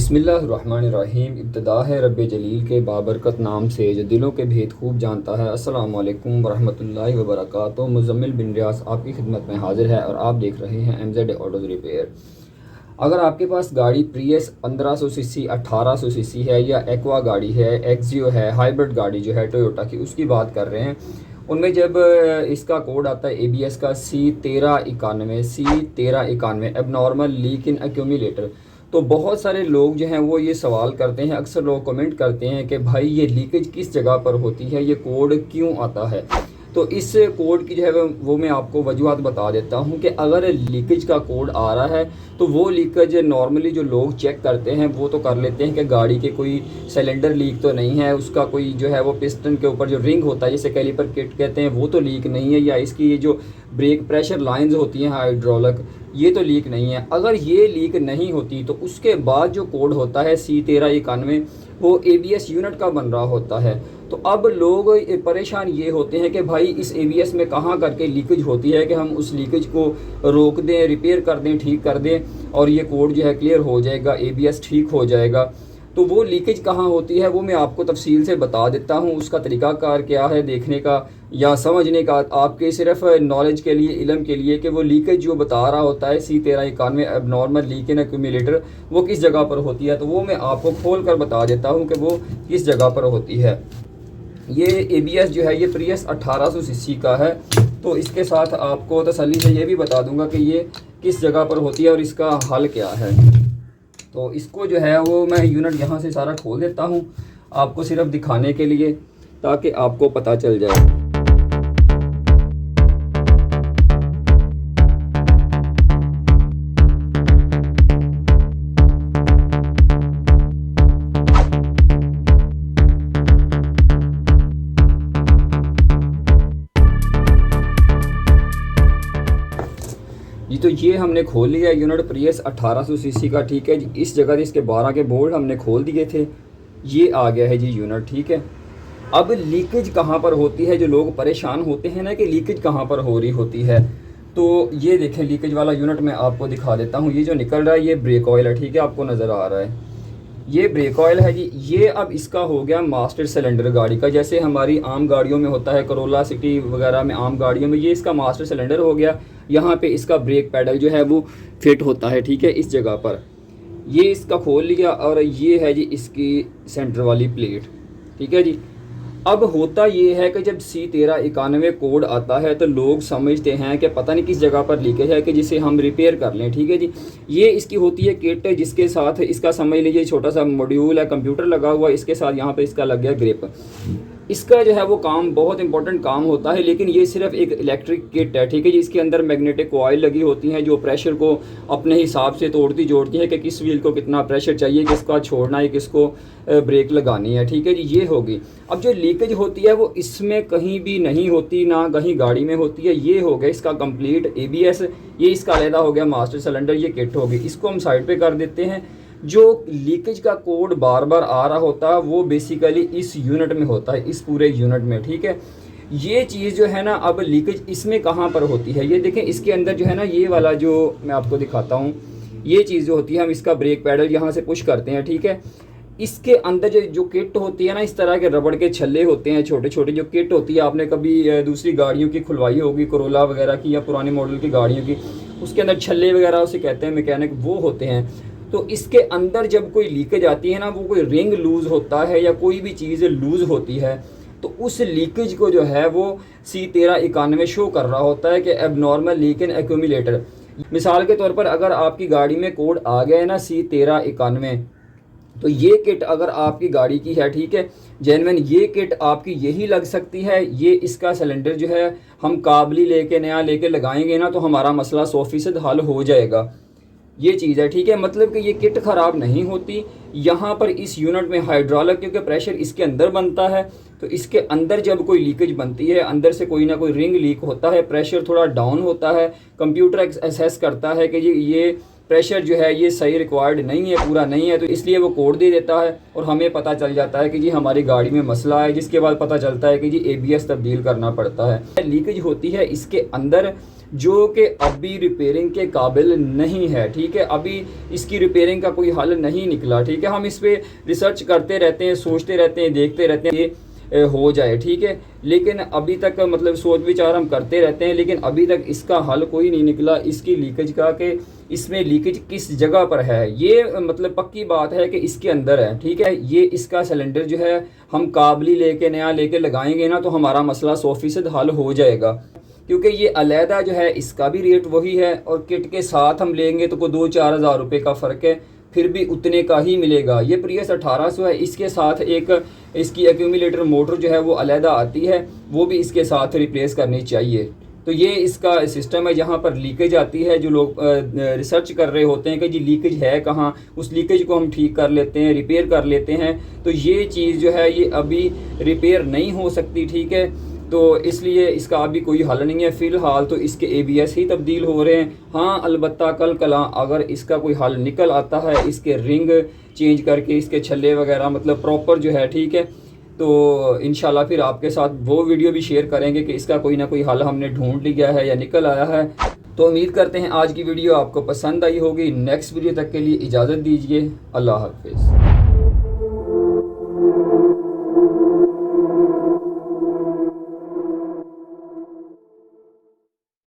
बिस्मिल्लाहिर्रहमानिर्रहीम। इब्तिदा है रब्बे जलील के बाबरकत नाम से जो दिलों के भेद खूब जानता है। अस्सलामु अलैकुम वरहमतुल्लाहि वबरकातुहू। मुज़म्मिल बिन रियास आपकी खिदमत में हाजिर है और आप देख रहे हैं MZ ऑटोज़ रिपेयर। अगर आपके पास गाड़ी प्रियस 1500 सीसी 1800 सीसी है या एक्वा गाड़ी है, एक्जियो है, हाइब्रिड गाड़ी जो है टोयोटा की, उसकी बात कर रहे हैं, उनमें जब इसका कोड आता है ABS का C1391 एबनॉर्मल लीक इन एक्यूमुलेटर, तो बहुत सारे लोग जो हैं वो ये सवाल करते हैं, अक्सर लोग कमेंट करते हैं कि भाई ये लीकेज किस जगह पर होती है, ये कोड क्यों आता है। तो इस कोड की जो है वो मैं आपको वजूहत बता देता हूँ कि अगर लीकेज का कोड आ रहा है तो वो लीकेज नॉर्मली जो लोग चेक करते हैं वो तो कर लेते हैं कि गाड़ी के कोई सिलेंडर लीक तो नहीं है, उसका कोई जो है वो पिस्टन के ऊपर जो रिंग होता है जिसे कैलिपर किट कहते हैं वो तो लीक नहीं है, या इसकी ये जो ब्रेक प्रेशर लाइंस होती हैं हाइड्रोलिक, ये तो लीक नहीं है। अगर ये लीक नहीं होती तो उसके बाद जो कोड होता है C1391 वो ABS यूनिट का बन रहा होता है। तो अब लोग परेशान ये होते हैं कि भाई इस ABS में कहाँ करके लीकेज होती है कि हम उस लीकेज को रोक दें, रिपेयर कर दें, ठीक कर दें और ये कोड जो है क्लियर हो जाएगा, ABS ठीक हो जाएगा। तो वो लीकेज कहाँ होती है वो मैं आपको तफसील से बता देता हूँ। उसका तरीक़ाकार क्या है देखने का या समझने का, आपके सिर्फ नॉलेज के लिए, इल्म के लिए, कि वो लीकेज जो बता रहा होता है C1391 एबनॉर्मल लीक इन एक्यूमुलेटर वो किस जगह पर होती है, तो वो मैं आपको खोल कर बता देता हूँ कि वो किस जगह पर होती है। ये ABS जो है ये प्रियस 1800 सीसी का है, तो इसके साथ आपको तसल्ली से ये भी बता दूंगा कि ये किस जगह पर होती है और इसका हल क्या है। तो इसको जो है वो मैं यूनिट यहाँ से सारा खोल देता हूँ आपको सिर्फ दिखाने के लिए, ताकि आपको पता चल जाए। जी तो ये हमने खोल लिया यूनिट प्रियस 1800 सीसी का, ठीक है जी। इस जगह इसके 12 के बोल्ट हमने खोल दिए थे, ये आ गया है जी यूनिट, ठीक है। अब लीकेज कहाँ पर होती है, जो लोग परेशान होते हैं ना कि लीकेज कहाँ पर हो रही होती है, तो ये देखें लीकेज वाला यूनिट मैं आपको दिखा देता हूँ। ये जो निकल रहा है ये ब्रेक ऑयल है, ठीक है, आपको नज़र आ रहा है ये ब्रेक ऑयल है जी। ये अब इसका हो गया मास्टर सिलेंडर गाड़ी का, जैसे हमारी आम गाड़ियों में होता है, करोला सिटी वगैरह में आम गाड़ियों में, ये इसका मास्टर सिलेंडर हो गया। यहाँ पे इसका ब्रेक पैडल जो है वो फिट होता है, ठीक है, इस जगह पर। ये इसका खोल लिया और ये है जी इसकी सेंटर वाली प्लेट, ठीक है जी। अब होता ये है कि जब C1391 कोड आता है तो लोग समझते हैं कि पता नहीं किस जगह पर लीकेज है कि जिसे हम रिपेयर कर लें, ठीक है जी। ये इसकी होती है किट, जिसके साथ इसका समझ लीजिए छोटा सा मॉड्यूल है, कंप्यूटर लगा हुआ, इसके साथ यहाँ पे इसका लग गया ग्रिप। इसका जो है वो काम बहुत इंपॉर्टेंट काम होता है, लेकिन ये सिर्फ एक इलेक्ट्रिक किट है, ठीक है जी। इसके अंदर मैग्नेटिक कॉइल लगी होती हैं जो प्रेशर को अपने हिसाब से तोड़ती जोड़ती है कि किस व्हील को कितना प्रेशर चाहिए, किसका छोड़ना है, किसको ब्रेक लगानी है, ठीक है जी। ये होगी। अब जो लीकेज होती है वो इसमें कहीं भी नहीं होती, ना कहीं गाड़ी में होती है। ये हो गया इसका कंप्लीट ABS, ये इसका अलहदा हो गया मास्टर सिलेंडर, ये किट होगी। इसको हम साइड पे कर देते हैं। जो लीकेज का कोड बार बार आ रहा होता है वो बेसिकली इस यूनिट में होता है, इस पूरे यूनिट में, ठीक है। ये चीज़ जो है ना, अब लीकेज इसमें कहाँ पर होती है, ये देखें इसके अंदर जो है ना, ये वाला जो मैं आपको दिखाता हूँ, ये चीज़ जो होती है, हम इसका ब्रेक पैडल यहाँ से पुश करते हैं, ठीक है। इसके अंदर जो किट होती है ना, इस तरह के रबड़ के छल्ले होते हैं छोटे छोटे, जो किट होती है, आपने कभी दूसरी गाड़ियों की खुलवाई होगी, करोला वगैरह की या पुराने मॉडल की गाड़ियों की, उसके अंदर छल्ले वगैरह उसे कहते हैं मैकेनिक, वो होते हैं। तो इसके अंदर जब कोई लीकेज आती है ना, वो कोई रिंग लूज़ होता है या कोई भी चीज़ लूज़ होती है, तो उस लीकेज को जो है वो C1391 शो कर रहा होता है कि एबनॉर्मल लीक इन एक्यूमुलेटर। मिसाल के तौर पर अगर आपकी गाड़ी में कोड आ गया है ना C1391, तो ये किट अगर आपकी गाड़ी की है, ठीक है, जेन्युइन, ये किट आपकी यही लग सकती है। ये इसका सिलेंडर जो है हम काबली लेके नया लेके लगाएंगे ना, तो हमारा मसला 100% हल हो जाएगा। ये चीज़ है, ठीक है। मतलब कि ये किट ख़राब नहीं होती। यहाँ पर इस यूनिट में हाइड्रोलिक, क्योंकि प्रेशर इसके अंदर बनता है, तो इसके अंदर जब कोई लीकेज बनती है, अंदर से कोई ना कोई रिंग लीक होता है, प्रेशर थोड़ा डाउन होता है, कंप्यूटर एसेस करता है कि ये प्रेशर जो है ये सही रिक्वायर्ड नहीं है, पूरा नहीं है, तो इसलिए वो कोड दे देता है और हमें पता चल जाता है कि जी हमारी गाड़ी में मसला है, जिसके बाद पता चलता है कि जी ABS तब्दील करना पड़ता है। लीकेज होती है इसके अंदर जो कि अभी रिपेयरिंग के काबिल नहीं है, ठीक है, अभी इसकी रिपेयरिंग का कोई हल नहीं निकला, ठीक है। हम इस पर रिसर्च करते रहते हैं, सोचते रहते हैं, देखते रहते हैं ये हो जाए, ठीक है, लेकिन अभी तक मतलब सोच विचार हम करते रहते हैं, लेकिन अभी तक इसका हल कोई नहीं निकला इसकी लीकेज का, कि इसमें लीकेज किस जगह पर है। ये मतलब पक्की बात है कि इसके अंदर है, ठीक है। ये इसका सिलेंडर जो है हम काबली लेके नया लेके लगाएंगे ना, तो हमारा मसला 100% हल हो जाएगा, क्योंकि ये अलहदा जो है इसका भी रेट वही है और किट के साथ हम लेंगे तो कोई 2-4 हज़ार रुपये का फ़र्क है, फिर भी उतने का ही मिलेगा। ये प्रियस 1800 है, इसके साथ एक इसकी एक्यूमुलेटर मोटर जो है वो अलहदा आती है, वो भी इसके साथ रिप्लेस करनी चाहिए। तो ये इसका सिस्टम है जहाँ पर लीकेज आती है, जो लोग रिसर्च कर रहे होते हैं कि जी लीकेज है कहाँ, उस लीकेज को हम ठीक कर लेते हैं, रिपेयर कर लेते हैं। तो ये चीज़ जो है ये अभी रिपेयर नहीं हो सकती, ठीक है, तो इसलिए इसका अभी कोई हल नहीं है। फ़िलहाल तो इसके ABS ही तब्दील हो रहे हैं। हाँ, अलबत्ता कल कला अगर इसका कोई हल निकल आता है, इसके रिंग चेंज करके इसके छल्ले वगैरह मतलब प्रॉपर जो है, ठीक है, तो इंशाल्लाह फिर आपके साथ वो वीडियो भी शेयर करेंगे कि इसका कोई ना कोई हल हमने ढूंढ लिया है या निकल आया है। तो उम्मीद करते हैं आज की वीडियो आपको पसंद आई होगी। नेक्स्ट वीडियो तक के लिए इजाज़त दीजिए। अल्लाह हाफ़िज़।